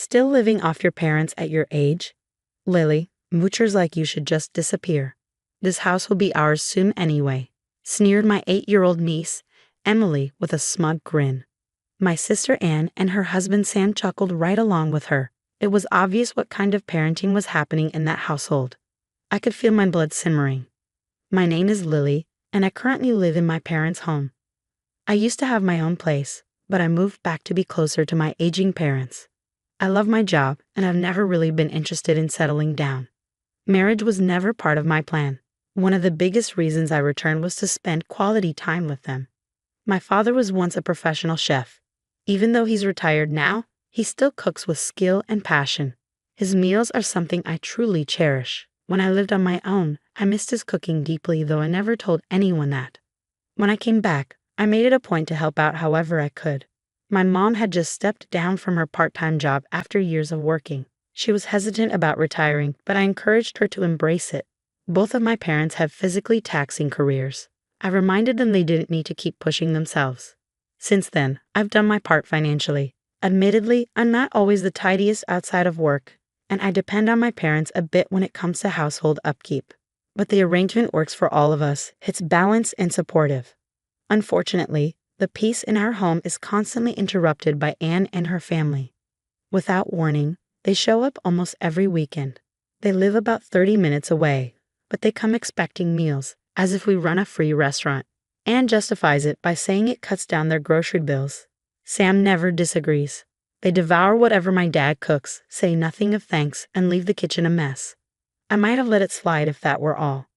Still living off your parents at your age? Lily, moochers like you should just disappear. This house will be ours soon anyway, sneered my 8-year-old niece, Emily, with a smug grin. My sister Anne and her husband Sam chuckled right along with her. It was obvious what kind of parenting was happening in that household. I could feel my blood simmering. My name is Lily, and I currently live in my parents' home. I used to have my own place, but I moved back to be closer to my aging parents. I love my job, and I've never really been interested in settling down. Marriage was never part of my plan. One of the biggest reasons I returned was to spend quality time with them. My father was once a professional chef. Even though he's retired now, he still cooks with skill and passion. His meals are something I truly cherish. When I lived on my own, I missed his cooking deeply, though I never told anyone that. When I came back, I made it a point to help out however I could. My mom had just stepped down from her part-time job after years of working. She was hesitant about retiring, but I encouraged her to embrace it. Both of my parents have physically taxing careers. I reminded them they didn't need to keep pushing themselves. Since then, I've done my part financially. Admittedly, I'm not always the tidiest outside of work, and I depend on my parents a bit when it comes to household upkeep. But the arrangement works for all of us. It's balanced and supportive. Unfortunately, the peace in our home is constantly interrupted by Anne and her family. Without warning, they show up almost every weekend. They live about 30 minutes away, but they come expecting meals, as if we run a free restaurant. Anne justifies it by saying it cuts down their grocery bills. Sam never disagrees. They devour whatever my dad cooks, say nothing of thanks, and leave the kitchen a mess. I might have let it slide if that were all.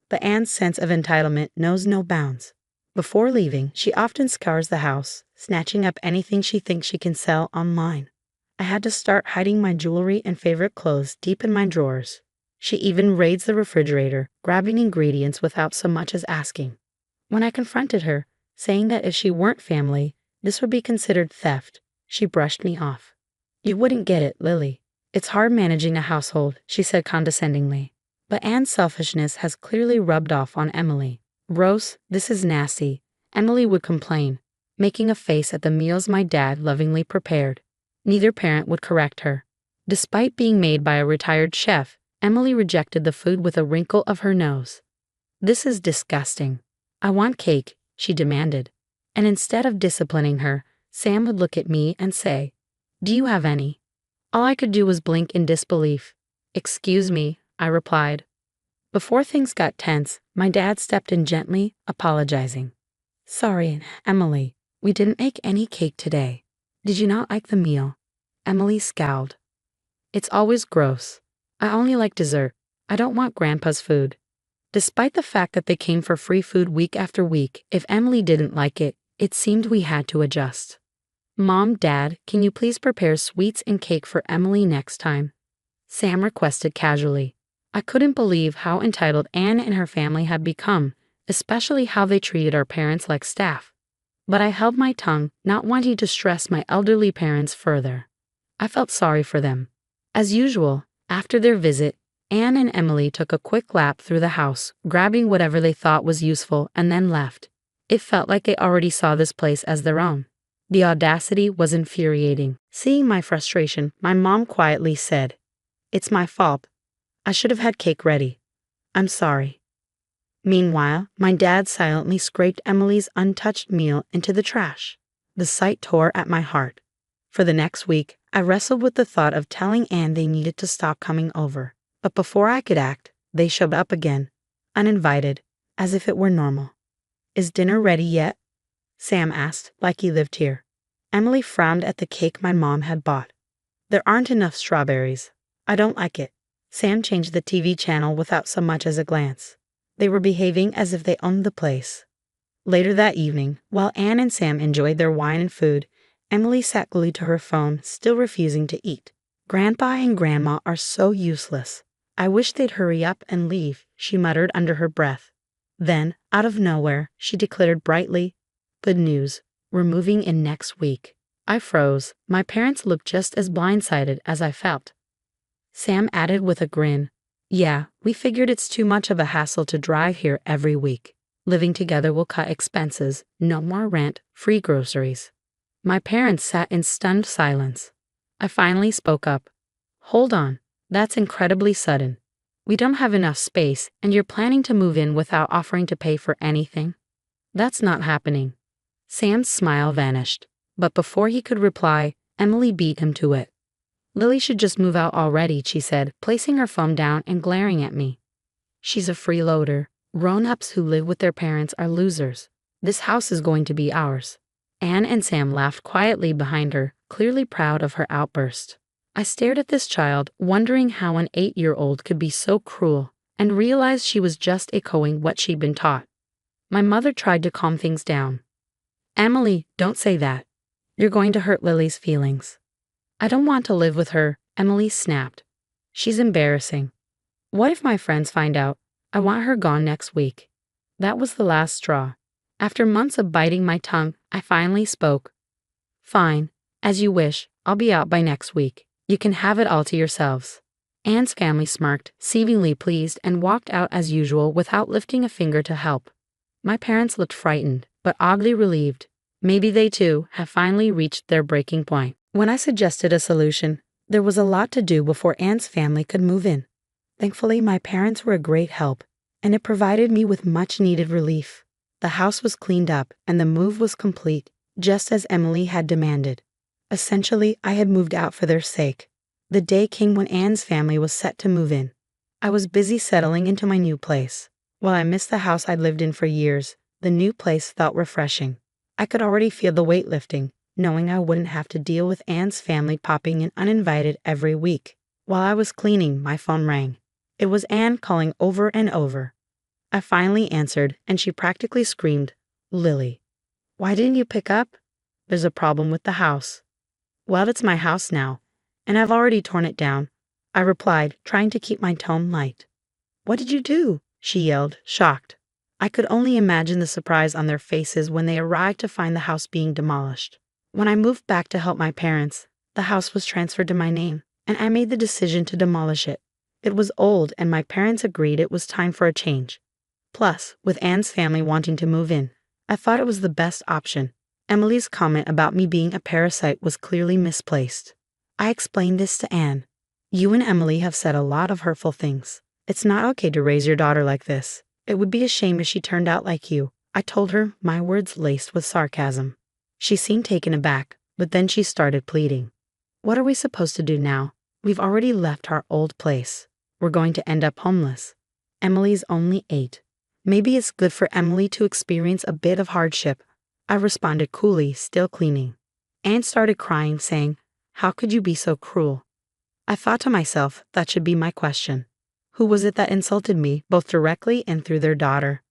But Anne's sense of entitlement knows no bounds. Before leaving, she often scours the house, snatching up anything she thinks she can sell online. I had to start hiding my jewelry and favorite clothes deep in my drawers. She even raids the refrigerator, grabbing ingredients without so much as asking. When I confronted her, saying that if she weren't family, this would be considered theft, she brushed me off. You wouldn't get it, Lily. It's hard managing a household, she said condescendingly. But Anne's selfishness has clearly rubbed off on Emily. Gross, this is nasty, Emily would complain, making a face at the meals my dad lovingly prepared. Neither parent would correct her. Despite being made by a retired chef, Emily rejected the food with a wrinkle of her nose. This is disgusting. I want cake, she demanded. And instead of disciplining her, Sam would look at me and say, "Do you have any?" All I could do was blink in disbelief. "Excuse me," I replied. Before things got tense, my dad stepped in gently, apologizing. "Sorry, Emily, we didn't make any cake today. Did you not like the meal?" Emily scowled. "It's always gross. I only like dessert. I don't want Grandpa's food." Despite the fact that they came for free food week after week, if Emily didn't like it, it seemed we had to adjust. "Mom, Dad, can you please prepare sweets and cake for Emily next time?" Sam requested casually. I couldn't believe how entitled Anne and her family had become, especially how they treated our parents like staff. But I held my tongue, not wanting to stress my elderly parents further. I felt sorry for them. As usual, after their visit, Anne and Emily took a quick lap through the house, grabbing whatever they thought was useful, and then left. It felt like they already saw this place as their own. The audacity was infuriating. Seeing my frustration, my mom quietly said, "It's my fault. I should have had cake ready. I'm sorry." Meanwhile, my dad silently scraped Emily's untouched meal into the trash. The sight tore at my heart. For the next week, I wrestled with the thought of telling Anne they needed to stop coming over. But before I could act, they showed up again, uninvited, as if it were normal. "Is dinner ready yet?" Sam asked, like he lived here. Emily frowned at the cake my mom had bought. "There aren't enough strawberries. I don't like it." Sam changed the TV channel without so much as a glance. They were behaving as if they owned the place. Later that evening, while Anne and Sam enjoyed their wine and food, Emily sat glued to her phone, still refusing to eat. "Grandpa and Grandma are so useless. I wish they'd hurry up and leave," she muttered under her breath. Then, out of nowhere, she declared brightly, "Good news, we're moving in next week." I froze. My parents looked just as blindsided as I felt. Sam added with a grin, "Yeah, we figured it's too much of a hassle to drive here every week. Living together will cut expenses, no more rent, free groceries." My parents sat in stunned silence. I finally spoke up. Hold on, that's incredibly sudden. We don't have enough space, and you're planning to move in without offering to pay for anything? That's not happening. Sam's smile vanished, but before he could reply, Emily beat him to it. Lily should just move out already, she said, placing her phone down and glaring at me. She's a freeloader. Grown-ups who live with their parents are losers. This house is going to be ours. Anne and Sam laughed quietly behind her, clearly proud of her outburst. I stared at this child, wondering how an 8-year-old could be so cruel, and realized she was just echoing what she'd been taught. My mother tried to calm things down. Emily, don't say that. You're going to hurt Lily's feelings. I don't want to live with her, Emily snapped. She's embarrassing. What if my friends find out? I want her gone next week. That was the last straw. After months of biting my tongue, I finally spoke. Fine, as you wish, I'll be out by next week. You can have it all to yourselves. Anne's family smirked, seemingly pleased, and walked out as usual without lifting a finger to help. My parents looked frightened, but oddly relieved. Maybe they too have finally reached their breaking point. When I suggested a solution, there was a lot to do before Anne's family could move in. Thankfully, my parents were a great help, and it provided me with much-needed relief. The house was cleaned up, and the move was complete, just as Emily had demanded. Essentially, I had moved out for their sake. The day came when Anne's family was set to move in. I was busy settling into my new place. While I missed the house I'd lived in for years, the new place felt refreshing. I could already feel the weight lifting, knowing I wouldn't have to deal with Anne's family popping in uninvited every week. While I was cleaning, my phone rang. It was Anne calling over and over. I finally answered, and she practically screamed, Lily, why didn't you pick up? There's a problem with the house. Well, it's my house now, and I've already torn it down, I replied, trying to keep my tone light. What did you do? She yelled, shocked. I could only imagine the surprise on their faces when they arrived to find the house being demolished. When I moved back to help my parents, the house was transferred to my name, and I made the decision to demolish it. It was old, and my parents agreed it was time for a change. Plus, with Anne's family wanting to move in, I thought it was the best option. Emily's comment about me being a parasite was clearly misplaced. I explained this to Anne. You and Emily have said a lot of hurtful things. It's not okay to raise your daughter like this. It would be a shame if she turned out like you. I told her, my words laced with sarcasm. She seemed taken aback, but then she started pleading. What are we supposed to do now? We've already left our old place. We're going to end up homeless. Emily's only 8. Maybe it's good for Emily to experience a bit of hardship. I responded coolly, still cleaning. Anne started crying, saying, how could you be so cruel? I thought to myself, that should be my question. Who was it that insulted me, both directly and through their daughter?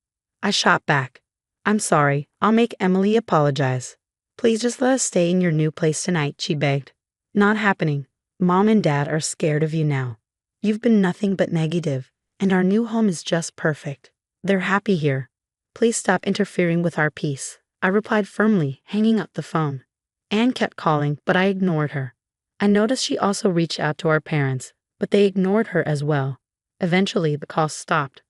I shot back. I'm sorry, I'll make Emily apologize. Please just let us stay in your new place tonight, she begged. Not happening. Mom and Dad are scared of you now. You've been nothing but negative, and our new home is just perfect. They're happy here. Please stop interfering with our peace, I replied firmly, hanging up the phone. Anne kept calling, but I ignored her. I noticed she also reached out to our parents, but they ignored her as well. Eventually, the call stopped.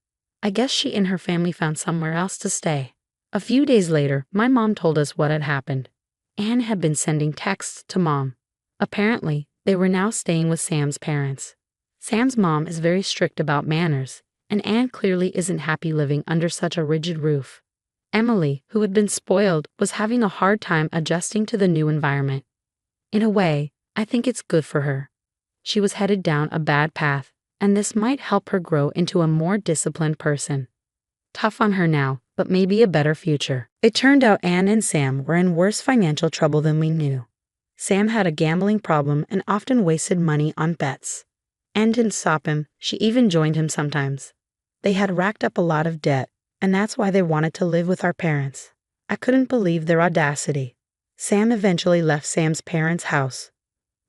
I guess she and her family found somewhere else to stay. A few days later, my mom told us what had happened. Anne had been sending texts to Mom. Apparently, they were now staying with Sam's parents. Sam's mom is very strict about manners, and Anne clearly isn't happy living under such a rigid roof. Emily, who had been spoiled, was having a hard time adjusting to the new environment. In a way, I think it's good for her. She was headed down a bad path, and this might help her grow into a more disciplined person. Tough on her now, but maybe a better future. It turned out Anne and Sam were in worse financial trouble than we knew. Sam had a gambling problem and often wasted money on bets. Anne didn't stop him, she even joined him sometimes. They had racked up a lot of debt, and that's why they wanted to live with our parents. I couldn't believe their audacity. Sam eventually left Sam's parents' house,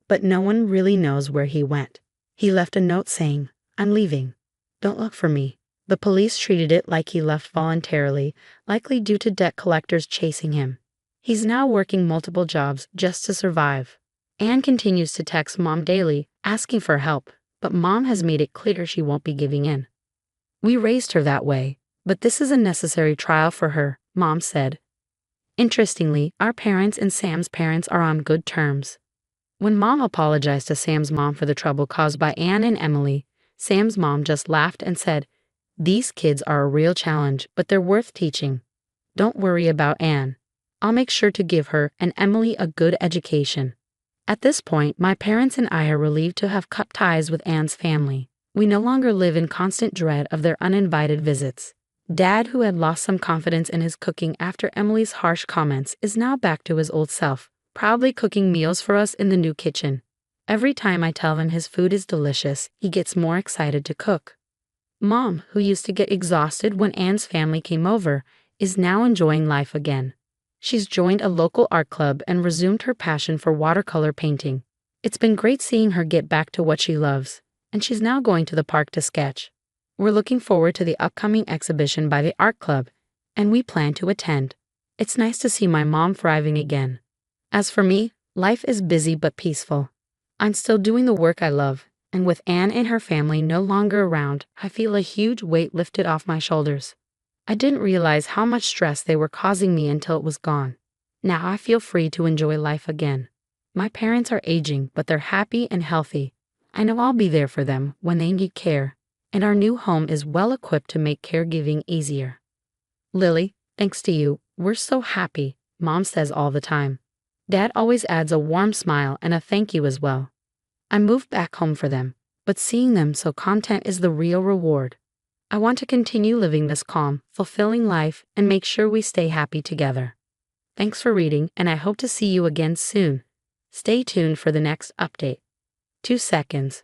but no one really knows where he went. He left a note saying, I'm leaving. Don't look for me. The police treated it like he left voluntarily, likely due to debt collectors chasing him. He's now working multiple jobs just to survive. Anne continues to text Mom daily, asking for help, but Mom has made it clear she won't be giving in. We raised her that way, but this is a necessary trial for her, Mom said. Interestingly, our parents and Sam's parents are on good terms. When Mom apologized to Sam's mom for the trouble caused by Anne and Emily, Sam's mom just laughed and said, "These kids are a real challenge, but they're worth teaching. Don't worry about Anne. I'll make sure to give her and Emily a good education." At this point, my parents and I are relieved to have cut ties with Anne's family. We no longer live in constant dread of their uninvited visits. Dad, who had lost some confidence in his cooking after Emily's harsh comments, is now back to his old self, proudly cooking meals for us in the new kitchen. Every time I tell him his food is delicious, he gets more excited to cook. Mom, who used to get exhausted when Anne's family came over, is now enjoying life again. She's joined a local art club and resumed her passion for watercolor painting. It's been great seeing her get back to what she loves, and she's now going to the park to sketch. We're looking forward to the upcoming exhibition by the art club, and we plan to attend. It's nice to see my mom thriving again. As for me, life is busy but peaceful. I'm still doing the work I love, and with Anne and her family no longer around, I feel a huge weight lifted off my shoulders. I didn't realize how much stress they were causing me until it was gone. Now I feel free to enjoy life again. My parents are aging, but they're happy and healthy. I know I'll be there for them when they need care, and our new home is well equipped to make caregiving easier. Lily, thanks to you, we're so happy, Mom says all the time. Dad always adds a warm smile and a thank you as well. I moved back home for them, but seeing them so content is the real reward. I want to continue living this calm, fulfilling life and make sure we stay happy together. Thanks for reading, and I hope to see you again soon. Stay tuned for the next update. 2 seconds.